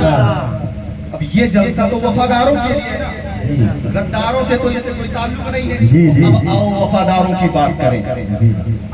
اب یہ جلسہ تو وفاداروں کے لیے نا، غداروں سے تو اس سے کوئی تعلق نہیں ہے۔ اب آؤ وفاداروں کی بات کریں۔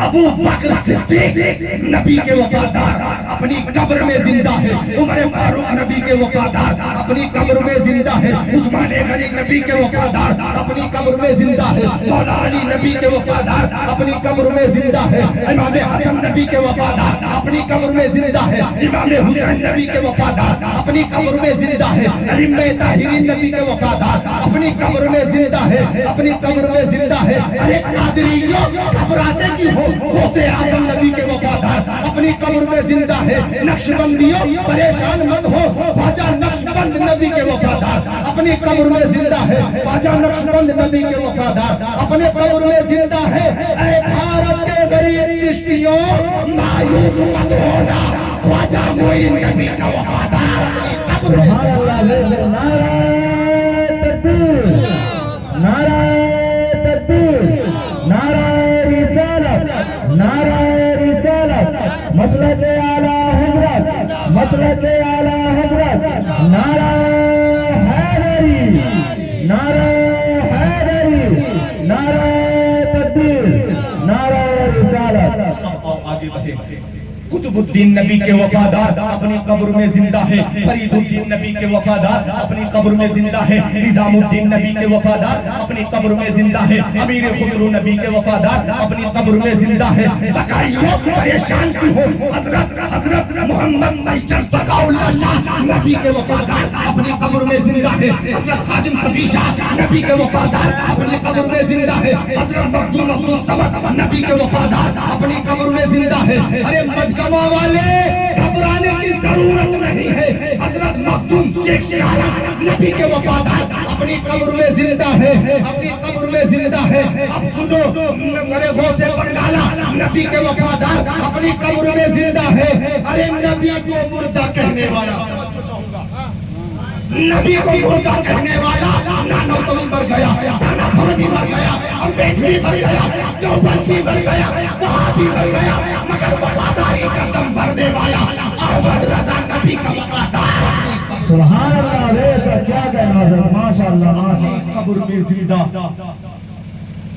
ابو بکر صدیق نبی کے وفادار اپنی قبر میں زندہ ہے، عمر فاروق نبی کے وفادار اپنی قبر میں زندہ ہے، عثمان غنی نبی کے وفادار اپنی قبر میں زندہ ہے، مولا علی نبی کے وفادار اپنی قبر میں زندہ ہے، امام حسن نبی کے وفادار اپنی قبر میں زندہ ہے، امام حسین نبی کے وفادار اپنی قبر میں زندہ ہے، ائمہ طاہرین نبی کے وفادار اپنی قبر میں زندہ ہے، اپنی قبر میں زندہ ہے۔ ارے قادریوں گھبراتے کی ہو، غوث اعظم نبی کے وفادار اپنی قبر میں زندہ ہے۔ نقشبندیوں پریشان مت ہو، خواجہ نقشبند نبی کے وفادار اپنی قبر میں زندہ ہے، خواجہ نقشبند نبی کے وفادار اپنے قبر میں زندہ ہے۔ اے بھارت کے غریب چشتیوں مایوس مت ہونا، خواجہ معین نبی کا وفادار اپنی قبر میں نعرہ تکبیر، نعرہ رسالت، نعرہ رسالت، مسلک اعلیٰ حضرت، مسلک اعلیٰ حضرت، نعرہ حیدری، نعرہ حیدری، نعرہ تکبیر، نعرہ رسالت۔ آگے بڑھے۔ قطب الدین نبی کے وفادار اپنی قبر میں زندہ ہے، فرید الدین نبی کے وفادار اپنی قبر میں زندہ ہے، نظام الدین نبی کے وفادار اپنی قبر میں زندہ ہے، امیر خسرو نبی کے وفادار اپنی قبر میں زندہ ہے۔ بقائیوں پریشان کی ہو، حضرت محمد سید بقاء اللہ شاہ نبی کے وفادار اپنی قبر میں زندہ ہے، حضرت خادم حفیظ شاہ نبی کے وفادار اپنی قبر میں زندہ ہے، حضرت مخدوم عبدالصمد نبی کے وفادار اپنی قبر میں زندہ ہے۔ ارے مجگمہ والے گھبرانے کی ضرورت نہیں ہے، حضرت مخدوم شیخ شارع نبی کے وفادار اپنی قبر میں زندہ ہے، اپنی قبر میں زندہ ہے۔ اب سنو، میرے غوث بنگالہ نبی کے وفادار اپنی قبر میں زندہ ہے۔ ارے نبی کو مردہ کہنے والا، نبی کو مردہ کہنے والا نانا تم مر گیا، نانا بھردی مر گیا، امبیڈکر مر گیا، دیوبندی مر گیا، وہابی مر گیا، مگر وفاداری کا دم بھرنے والا احمد رضا نبی کا وفادار۔ سبحان اللہ، ویسا کیا کہنا ہے، ماشاءاللہ ماشاءاللہ۔ قبر میں زندہ۔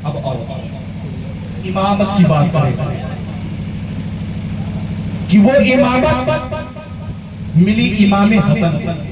اب آؤ امامت کی بات کریں کہ وہ امامت ملی امام حسن